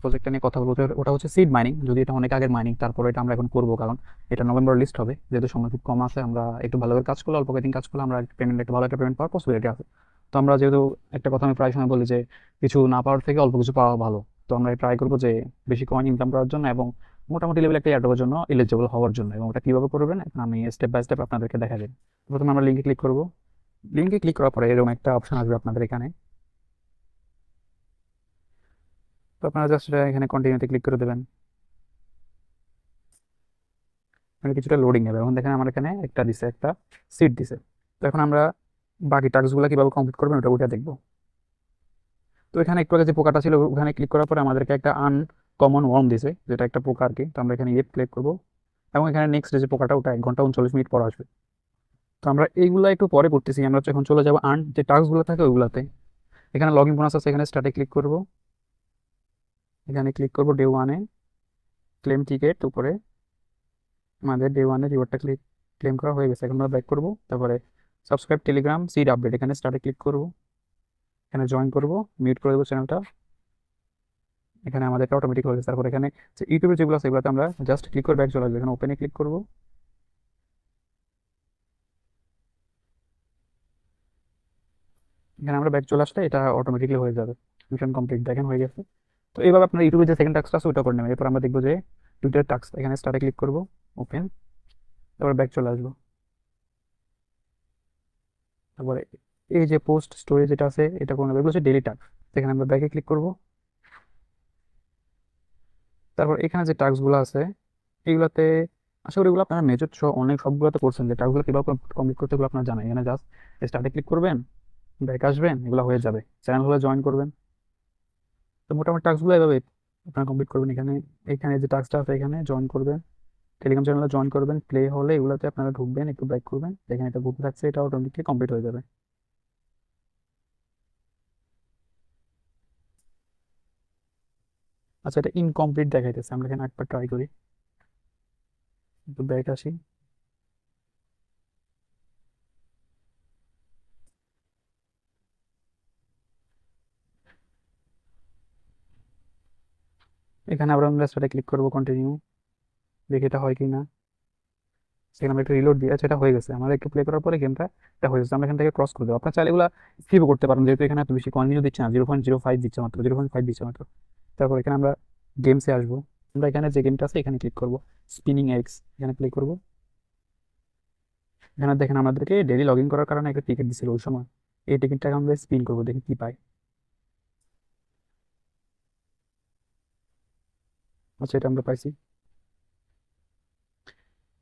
প্রজেক্টটা নিয়ে কথা বলবো। ওটা হচ্ছে সিড মাইনিং। যদি এটা অনেক আগের মাইনিং, তারপরে এটা আমরা এখন করবো, কারণ এটা নভেম্বর লিস্ট হবে। যেহেতু সময় খুব কম আছে, আমরা একটু ভালো করে কাজ করলে, অল্প কয়েকদিন কাজ করলে আমরা পেমেন্ট, একটা ভালো একটা পেমেন্ট পাওয়ার পসিবিলিটি আছে। তো আমরা যেহেতু, একটা কথা আমি প্রায় সময় বলি যে কিছু না পাওয়ার থেকে অল্প কিছু পাওয়া ভালো। তো আমরা ট্রাই করবো যে বেশি কয়েন ইনকাম করার জন্য এবং মোটামুটি লেভেল একটা এয়ারড্রপের জন্য এলিজিবল হওয়ার জন্য। এবং ওটা কীভাবে করবেন এখন আমি স্টেপ বাই স্টেপ আপনাদেরকে দেখা যাবে। প্রথমে আমরা লিঙ্কে ক্লিক করবো। লিঙ্কে ক্লিক করার পরে এরকম একটা অপশন আসবে আপনাদের এখানে। তো আপনারা জাস্ট এখানে কন্টিনিউতে ক্লিক করে দেবেন। মানে কিছুটা লোডিং নেবে। এখন দেখেন আমার এখানে একটা দিছে, একটা সিট দিছে। তো এখন আমরা বাকি টাস্কগুলো কিভাবে কমপ্লিট করবেন ওটা দেখবো। তো এখানে একটু আগে যে পোকাটা ছিল ওখানে ক্লিক করার পরে আমাদেরকে একটা আনকমন ওয়ার্ম দিছে, যেটা একটা পোকা আর কি। তো আমরা এখানে ক্লিক করবো এবং এখানে নেক্সট যে পোকাটা, ওটা 1 ঘন্টা 39 মিনিট পর আসবে। তো আমরা এইগুলা একটু পরে করতেছি, আমরা এখন চলে যাবো যে টাস্কগুলো থাকে ওইগুলাতে। এখানে লগ ইন বোনাস আছে, এখানে স্টার্টে ক্লিক করব। এখানে ক্লিক করব ডে 1-এ ক্লেম টিকেট উপরে। আমাদের ডে 1-এর রিওয়ার্ডটা ক্লেম করা হয়ে গেছে। এখন আমরা ব্যাক করবো, তারপরে সাবস্ক্রাইব টেলিগ্রাম সিড আপডেট, এখানে স্টার্টে ক্লিক করব। এখানে জয়েন করব, মিউট করে দেবো চ্যানেলটা। এখানে আমাদের অটোমেটিক হয়ে গেছে। তারপর এখানে যে ইউটিউবের যেগুলো আছে এগুলোতে আমরা জাস্ট ক্লিক করে ব্যাক চলে আসবে। এখানে ওপেনে ক্লিক করব। এখানে আমরা ব্যাক চলে আসলে এটা অটোমেটিকলি হয়ে যাবে। মিশন কমপ্লিট, দেখেন হয়ে গেছে। তো এইভাবে আপনার ইউটিউবে যে সেকেন্ড টাস্কটা আছে ওটা করে নেবেন। এরপর আমরা দেখবো যে টুইটার টাস্ক। এখানে স্টার্টে ক্লিক করব, ওপেন, তারপর ব্যাক চলে আসবো। তারপরে এই যে পোস্ট স্টোরি যেটা আছে এটা করে নেবো। এগুলো হচ্ছে ডেইলি টাস্ক। এখানে আমরা ব্যাকে ক্লিক করব। তারপর এখানে যে টাস্কগুলো আছে এইগুলাতে আশা করি এগুলো আপনারা মেজর অনেক সবগুলোতে করছেন। যে টাস্কগুলো কীভাবে কমপ্লিট করতে এগুলো আপনারা জানেন। এখানে জাস্ট স্টার্টে ক্লিক করবেন, ব্যাক আসবেন, এগুলো হয়ে যাবে। চ্যানেল হলে জয়েন করবেন। তো মোটামুটি টাস্কগুলো এভাবে আপনারা কমপ্লিট করবেন। এখানে এখানে যে টাস্কটা আছে এখানে জয়েন করবেন, টেলিগ্রাম চ্যানেলে জয়েন করবেন, প্লে হলে এগুলোতে আপনারা ঢুকবেন, একটু ব্যাক করবেন, এখানে এটা ঘুরতে থাকছে, এটা অটোমেটিকলি কমপ্লিট হয়ে যাবে। আচ্ছা, এটা ইনকমপ্লিট দেখাইতেছে, আমরা এখানে একবার ট্রাই করি। একটু ব্যাক আসি। এখানে আবার আমরা স্টার্টে ক্লিক করবো, কন্টিনিউ, দেখি এটা হয় কি না। সেখানে আমরা একটা রিলোড দিয়ে, আচ্ছা এটা হয়ে গেছে। আমরা একটু প্লে করার পরে গেমটা এটা হয়ে গেছে। আমরা এখান থেকে ক্রস করে দেবো। আপনার চাইলে এগুলো স্কিপও করতে পারেন, যেহেতু এখানে এত বেশি কন্টিনিউ দিচ্ছে না, 0.05 দিচ্ছে মাত্র, 0.5 দিচ্ছে মাত্র। তারপর এখানে আমরা গেমসে আসবো। আমরা এখানে যে গেমটা আছে এখানে ক্লিক করবো, স্পিনিং এক্স, এখানে প্লে করবো। এখানে দেখেন আমাদেরকে ডেইলি লগ ইন করার কারণে একটা টিকিট দিছিল ওই সময়। এই টিকিটটাকে আমরা স্পিন করবো, দেখি কি পাই। আচ্ছা, এটা আমরা পাইছি।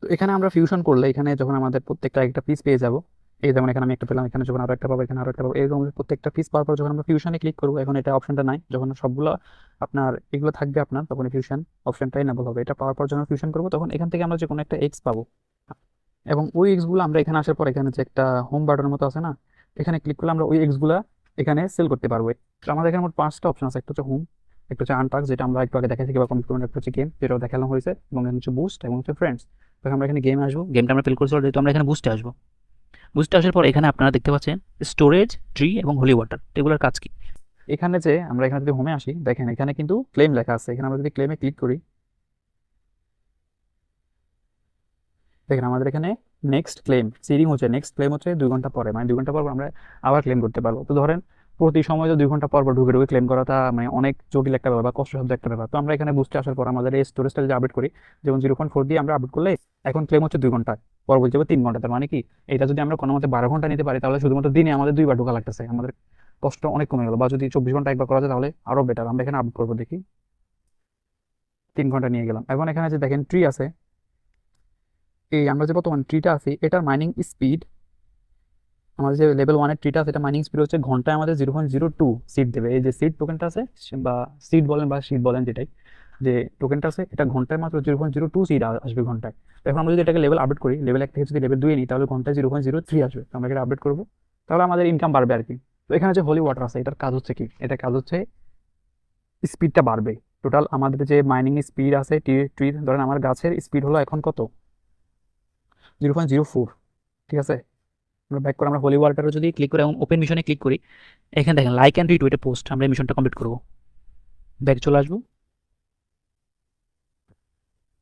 তো এখানে আমরা ফিউশন করলে এখানে যখন আমাদের প্রত্যেকটা একটা পিস পেয়ে যাব, এই যেমন এখানে আমি একটা পেলাম, এখানে যখন আরো একটা পাবো, এখানে আরো একটা পাবো, এরকম প্রত্যেকটা পিস পাওয়ার পর যখন আমরা ফিউশনে ক্লিক করবো, এখন এটা অপশনটা নাই, যখন সবগুলো আপনার এগুলো থাকবে আপনার, তখন ফিউশন অপশনটা এনেবল হবে। এটা পাওয়ার পর যখন ফিউশন করবো তখন এখান থেকে আমরা যে কোনো একটা এক্স পাবো। এবং ওই এক্স গুলো আমরা এখানে আসার পর এখানে যে একটা হোম বাটনের মতো আছে না, এখানে ক্লিক করলে আমরা ওই এক্স গুলা এখানে সেল করতে পারবো। তো আমাদের এখানে মোট 5টা অপশন আছে। একটা হচ্ছে হোম, একটা হচ্ছে আনটাস্ক, যেটা আমরা একটু আগে দেখাচ্ছি কিংবা কমপ্লিট করবো, একটা হচ্ছে গেম, যেটাও দেখানো হয়েছে, এবং হচ্ছে বুস্ট এবং হচ্ছে ফ্রেন্ডস। তো আমরা এখানে গেম আসবো, গেমটা আমরা ফিল করছি যেহেতু, আমরা এখানে বুস্টে আসবো। বুস্টে আসার পর এখানে আপনারা দেখতে পাচ্ছেন স্টোরেজ, ট্রি এবং হোলি ওয়াটার। এগুলোর কাজ কি? এখানে যে আমরা এখানে যদি হোমে আসি, দেখেন এখানে কিন্তু ক্লেম লেখা আছে। এখানে আমরা যদি ক্লেমে ক্লিক করি, দেখেন আমাদের এখানে নেক্সট ক্লেম সিডিং হচ্ছে, নেক্সট ক্লেম হচ্ছে 2 ঘন্টা পরে, মানে 2 ঘন্টা পর আমরা আবার ক্লেম করতে পারবো। তো ধরেন প্রতি সময় তো 2 ঘন্টা পর পর ঢুকে ঢুকে ক্লেম করাটা মানে অনেক জটিল একটা ব্যাপার বা কষ্টসাধ্য একটা ব্যাপার। তো আমরা এখানে বুঝতে আসার পর আমাদের এই স্টোরেজটা যদি আপডেট করি, যেমন 0.4 দিয়ে আমরা আপডেট করলে এখন ক্লেম হচ্ছে 2 ঘন্টা, পর বলতে হবে 3 ঘন্টা। তার মানে কি, এটা যদি আমরা কোনো মতে 12 ঘন্টা নিতে পারি, তাহলে শুধুমাত্র দিনে আমাদের 2বার ঢোকা লাগতেছে, আমাদের কষ্ট অনেক কমে গেল। বা যদি 24 ঘন্টা একবার করা যায় তাহলে আরো বেটার। আমরা এখানে আপডেট করবো, দেখি 3 ঘন্টা নিয়ে গেলাম। এবং এখানে যে দেখেন ট্রি আছে, এই আমরা যে বর্তমান ট্রিটা আছি এটার মাইনিং স্পিড, আমাদের যে লেভেল 1-এর ট্রিটা আছে এটা মাইনিং স্পিড হচ্ছে ঘন্টায় আমাদের 0.02 সিট দেবে। এই যে সিট টোকেনটা আছে বা সিট বলেন বা সিট বলেন, যেটাই যে টোকেনটা আছে, এটা ঘন্টায় মাত্র 0.02 সিট আসবে ঘন্টায়। তো এখন আমরা যদি এটাকে লেভেল আপডেট করি, লেভেল 1 থেকে যদি লেভেল 2-এ নিই, তাহলে ঘন্টায় 0.03 আসবে। তো আমরা এটা আপডেট করবো, তাহলে আমাদের ইনকাম বাড়বে আর কি। তো এখানে যে হোলি ওয়াটার আছে এটার কাজ হচ্ছে কি, এটা কাজ হচ্ছে স্পিডটা বাড়বে। টোটাল আমাদের যে মাইনিং স্পিড আছে ট্রি, ধরেন আমার গাছের স্পিড হলো এখন কত, 0.04, ঠিক আছে। আমরা ব্যাক করে আমরা হোলি ওয়াটারে যদি ক্লিক করি এবং ওপেন মিশনে ক্লিক করি, এখানে দেখেন লাইক অ্যান্ড রিটুইটে পোস্ট, আমরা এই মিশনটা কমপ্লিট করবো। ব্যাক চলে আসবো।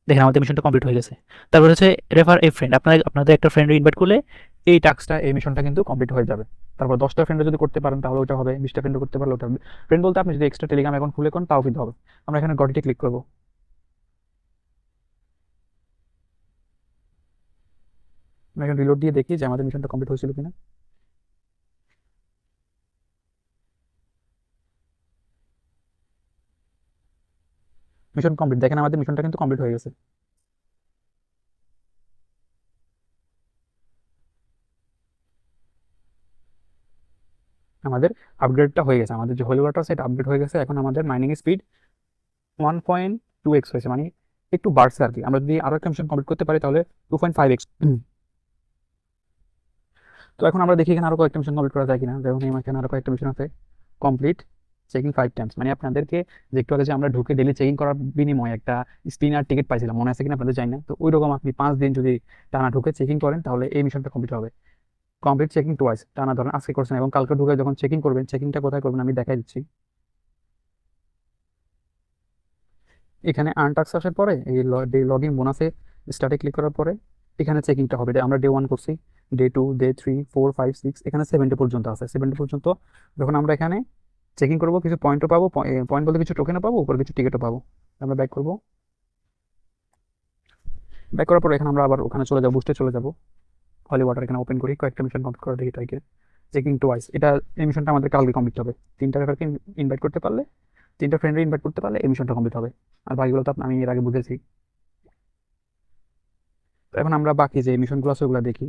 দেখেন আমাদের মিশনটা কমপ্লিট হয়ে গেছে। তারপর হচ্ছে রেফার এ ফ্রেন্ড, আপনাদের একটা ফ্রেন্ড ইনভাইট করলে এই টাস্কটা এই মিশনটা কিন্তু কমপ্লিট হয়ে যাবে। তারপর 10টা ফ্রেন্ড যদি করতে পারেন তাহলে ওটা হবে, 20টা ফ্রেন্ড করতে পারলে ওটা হবে। ফ্রেন্ড বলতে আপনি যদি এক্সট্রা টেলিগ্রাম অ্যাকাউন্ট খুলে কোন তাও কিন্তু হবে। আমরা এখানে গটিতে ক্লিক করবো। আমরা এখানে রিলোড দিয়ে দেখি যে আমাদের মিশনটা কমপ্লিট হয়েছিল কিনা। মিশন কমপ্লিট, দেখেন আমাদের মিশনটা কিন্তু কমপ্লিট হয়ে গেছে। আমাদের আপগ্রেডটা হয়ে গেছে, আমাদের যে হোলি ওয়াটার সেট আপগ্রেড হয়ে গেছে। এখন আমাদের মাইনিং স্পিড 1.2x হয়েছে, মানে একটু বাড়ছে আর কি। আমরা যদি আরো একটা মিশন কমপ্লিট করতে পারি তাহলে 2.5x। তো এখন আমরা দেখি এখানে আরো কয়েকটা মিশন কমপ্লিট করা যায় কিনা। যেমন এখানে আরো কয়েকটা মিশন আছে, কমপ্লিট চেকিং 5 টাইমস, মানে আপনাদেরকে যে একটু আগে যে আমরা ঢুকে ডেলি চেকিং করার বিনিময়ে একটা স্পিনার টিকিট পাইছিলাম, মনে আছে কিনা আপনাদের জানি না। তো ওই রকম আপনি 5 দিন যদি টানা ঢুকে চেকিং করেন তাহলে এই মিশনটা কমপ্লিট হবে। কমপ্লিট চেকিং টুয়াইস, টানা ধরেন আজকে করছেন এবং কালকে ঢুকে যখন চেকিং করবেন, চেকিংটা কোথায় করবেন আমি দেখাই দিচ্ছি। এখানে আর্ন টাস্ক আসার পরে এই লগ ইন বোনাসে স্টার্টে ক্লিক করার পরে এখানে চেকিংটা হবে। আমরা ডে 1 করছি, ডে 2, ডে 3, 4, 5, 6, এখানে 7 পর্যন্ত আছে। 7 পর্যন্ত যখন আমরা এখানে চেকিং করবো কিছু পয়েন্টও পাবো, পয়েন্ট বলতে কিছু টোকেনও পাবো, উপর কিছু টিকিটও পাবো। আমরা ব্যাক করবো। ব্যাক করার পর এখানে আমরা আবার ওখানে চলে যাবো, বুস্টে চলে যাবো। হলি ওয়াটার এখানে ওপেন করি, কয়েকটা মিশন কমপ্লিট করে দেখি এটাকে। চেকিং টুয়াইস, এটা এই মিশনটা আমাদের কালকে কমপ্লিট হবে। 3টা রেফারকে ইনভাইট করতে পারলে, 3টা ফ্রেন্ডে ইনভাইট করতে পারলে এই মিশনটা কমপ্লিট হবে। আর বাকিগুলো তো আমি এর আগে বুঝেছি। তো এখন আমরা বাকি যে মিশনগুলো আছে ওগুলো দেখি।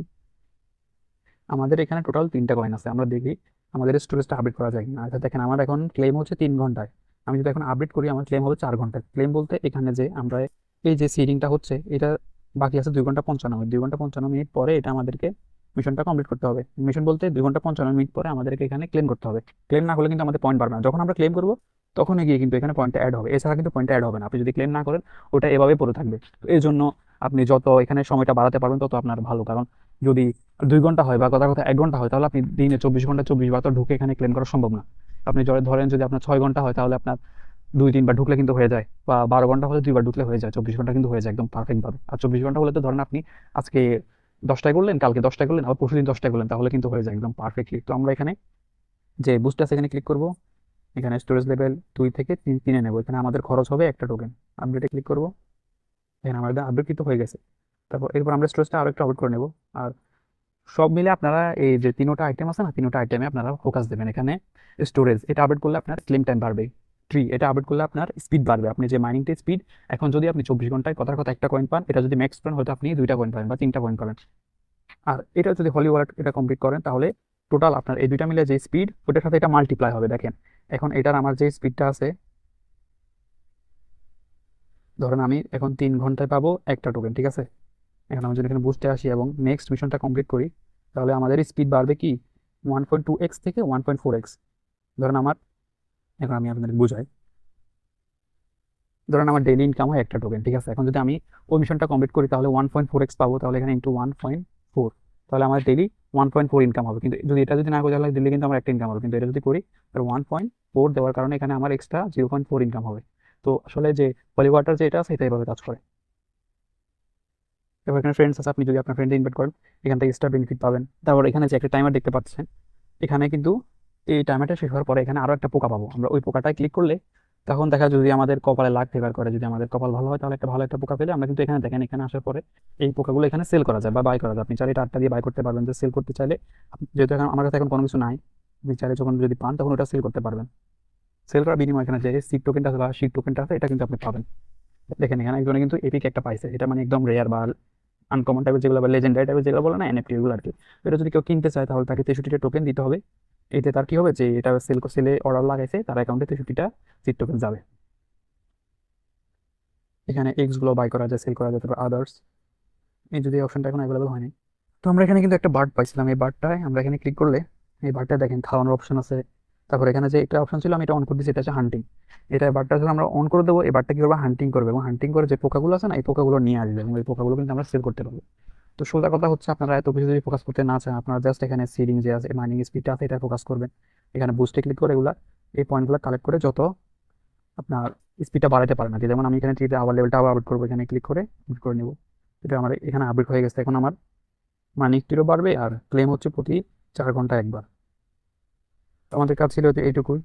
আমাদের এখানে টোটাল 3টা কয়েন আছে, আমরা দেখি আমাদের স্টোরেজটা আপডেট করা যায় কিনা। আচ্ছা দেখেন আমার এখন ক্লেম হচ্ছে 3 ঘন্টায়, আমি যদি এখন আপডেট করি আমার ক্লেম হবে 4 ঘন্টায়। ক্লেম বলতে এখানে যে আমরা এই যে সিডিংটা হচ্ছে এটা বাকি আছে 2 ঘন্টা 55 মিনিট। 2 ঘন্টা 55 মিনিট পরে এটা আমাদেরকে মিশনটা কমপ্লিট করতে হবে। মিশন বলতে 2 ঘন্টা 55 মিনিট পরে আমাদেরকে এখানে ক্লেম করতে হবে। ক্লেম না করলে কিন্তু আমাদের পয়েন্ট বাড়বে না। যখন আমরা ক্লেম করবো তখনই গিয়ে কিন্তু এখানে পয়েন্টটা অ্যাড হবে, এছাড়া কিন্তু পয়েন্টটা অ্যাড হবে না। আপনি যদি ক্লেম না করেন ওটা এভাবে পড়ে থাকবে। তো এই জন্য আপনি যত এখানে সময়টা বাড়াতে পারবেন তত আপনার ভালো। কারণ যদি 2 ঘন্টা হয় বা কথা কথা 1 ঘন্টা হয় তাহলে আপনি দিনে 24 ঘন্টা 24 বার তো ঢুকে এখানে ক্লেম করা সম্ভব না। আপনি ধরেন যদি আপনার 6 ঘন্টা হয় তাহলে আপনার 2-3 বার ঢুকলে কিন্তু হয়ে যায়, বা 12 ঘন্টা হলে 2 বার ঢুকলে হয়ে যায়, 24 ঘন্টা কিন্তু হয়ে যায় একদম পারফেক্ট ভাবে। আর 24 ঘন্টা হলে তো ধরেন আপনি আজকে 10টায় করলেন, কালকে 10টায় করলেন, আবার পরশুদিন 10টায় করলেন, তাহলে কিন্তু হয়ে যায় একদম পারফেক্টলি। তো আমরা এখানে যে বুস্ট আছে এখানে ক্লিক করবো। এখানে স্টোরেজ লেভেল 2 থেকে 3 নেবো। এখানে আমাদের খরচ হবে একটা টোকেন। আপডেটে ক্লিক করবো। এখানে আমাদের আপডেট কিন্তু হয়ে গেছে। তারপর এরপর আমরা স্টোরেজটা আরো একটু আপডেট করে নেবো। আর সব মিলে আপনারা এই যে 3টা আইটেম আছে না, 3টা আইটেমে আপনারা ফোকাস দেবেন। এখানে স্টোরেজ এটা আপডেট করলে আপনার ক্লেম টাইম বাড়বে। ট্রি এটা আপডেট করলে আপনার স্পিড বাড়বে। আপনি যে মাইনিংটা স্পিড, এখন যদি আপনি 24 ঘন্টায় কথার কথা একটা কয়েন পান, এটা যদি ম্যাক্স পান হয়তো আপনি 2টা কয়েন পাবেন বা 3টা কয়েন পাবেন। আর এটা যদি হলি ওয়ালেট এটা কমপ্লিট করেন তাহলে টোটাল আপনার এই 2টা মিলে যে স্পিড ওটার সাথে এটা মাল্টিপ্লাই হবে। দেখেন এখন এটার আমার যে স্পিডটা আছে, ধরেন আমি এখন 3 ঘন্টায় পাবো একটা টোকেন, ঠিক আছে। এখন আমি যদি এখানে বুস্টে আসি এবং নেক্সট মিশনটা কমপ্লিট করি তাহলে আমাদের স্পিড বাড়বে কি 1.2x থেকে 1.4x। ধরেন আমার, এখন আমি আপনাদের বুঝাই, ধরেন আমার ডেইলি ইনকাম হয় একটা টোকেন, ঠিক আছে। এখন যদি আমি ওই মিশনটা কমপ্লিট করি তাহলে 1.4x পাবো, তাহলে এখানে ইন্টু 1.4, তাহলে আমার ডেইলি 1.4 ইনকাম হবে। কিন্তু যদি এটা যদি না করি তাহলে ডেইলি কিন্তু আমার একটা ইনকাম হবে, কিন্তু এটা যদি করি তাহলে 1.4 দেওয়ার কারণে এখানে আমার এক্সট্রা 0.4 ইনকাম হবে। তো আসলে যে পলি ওয়াটার যে এটা আছে এটা এইভাবে কাজ করে। এবার এখানে ফ্রেন্ডস আছে, আপনি যদি আপনার ফ্রেন্ড ইনভাইট করেন এখান থেকে এক্সট্রা বেনিফিট পাবেন। তারপর এখানে যে একটা টাইমার দেখতে পাচ্ছেন, এখানে কিন্তু এই টাইমারটা শেষ হওয়ার পরে এখানে আরো একটা পোকা পাবো। আমরা ওই পোকাটায় ক্লিক করলে তখন দেখা যায় যদি আমাদের কপালে লাক ফেভার করে, যদি আমাদের কপাল ভালো হয় তাহলে একটা ভালো একটা পোকা পেলে আমরা কিন্তু এখানে দেখেন এখানে আসার পরে এই পোকাগুলো এখানে সেল করা যায় বা বাই করা যায়। আপনি চাইলে এটা 8টা দিয়ে বাই করতে পারবেন। যে সেল করতে চাইলে যেহেতু এখন আমার কাছে এখন কোনো কিছু নাই, আপনি চাইলে যখন যদি পান তখন ওটা সেল করতে পারবেন। সেল করার বিনিময়ে এখানে যে সিট টোকেনটা আছে বা শিট টোকেনটা আছে এটা কিন্তু আপনি পাবেন। দেখেন এখানে একজনে কিন্তু এপিক একটা পাইছে, এটা মানে একদম রেয়ার বা আনকমন টাইপের যেগুলো বা লেজেন্ডারি টাইপের যেগুলো বলে না, এনএফটি এগুলো আর কি। তো এটা যদি কেউ কিনতে চায় তাহলে তাকে 63টা টোকেন দিতে হবে। এতে তার কি হবে যে এটা সেলে অর্ডার লাগাইছে তার অ্যাকাউন্টে 63টা সিট টোকেন যাবে। এখানে এক্স গুলো বাই করা যায়, সেল করা যায়। তারপর আদার্স, এই যদি অপশনটা এখন অ্যাভেলেবল হয়নি। তো আমরা এখানে কিন্তু একটা বার্ড পাইছিলাম, এই বার্ডটায় আমরা এখানে ক্লিক করলে এই বার্ডটা দেখেন খাওয়ানোর অপশন আছে। তারপর এখানে যে একটা অপশন ছিল আমি এটা অন করে দিচ্ছি, এটা হচ্ছে হান্টিং। এটা বার্ডটা যখন আমরা অন করে দেবো এই বার্ডটা কি করবে, হান্টিং করবে এবং হান্টিং করে যে পোকাগুলো আছে না এই পোকাগুলো নিয়ে আসবে এবং এই পোকাগুলো কিন্তু আমরা সেল করতে পারবো। তো সোজা কথা হচ্ছে আপনারা এত কিছু যদি ফোকাস করতে না চান, আপনারা জাস্ট এখানে সিডিং যে আছে মাইনিং স্পিডটা আছে এটা ফোকাস করবেন। এখানে বুস্টে ক্লিক করে এগুলা এই পয়েন্টগুলো কালেক্ট করে যত আপনার স্পিডটা বাড়াতে পারে না। যেমন আমি এখানে থ্রিতে আবার লেভেলটা আবার আপডেট করবো, এখানে ক্লিক করে আপডেট করে নেবো। এটা আমার এখানে আপডেট হয়ে গেছে। এখন আমার মানি একটিরও বাড়বে আর ক্লেম হচ্ছে প্রতি 4 ঘন্টা একবার। তো আমাদের কাজ ছিল এইটুকুই।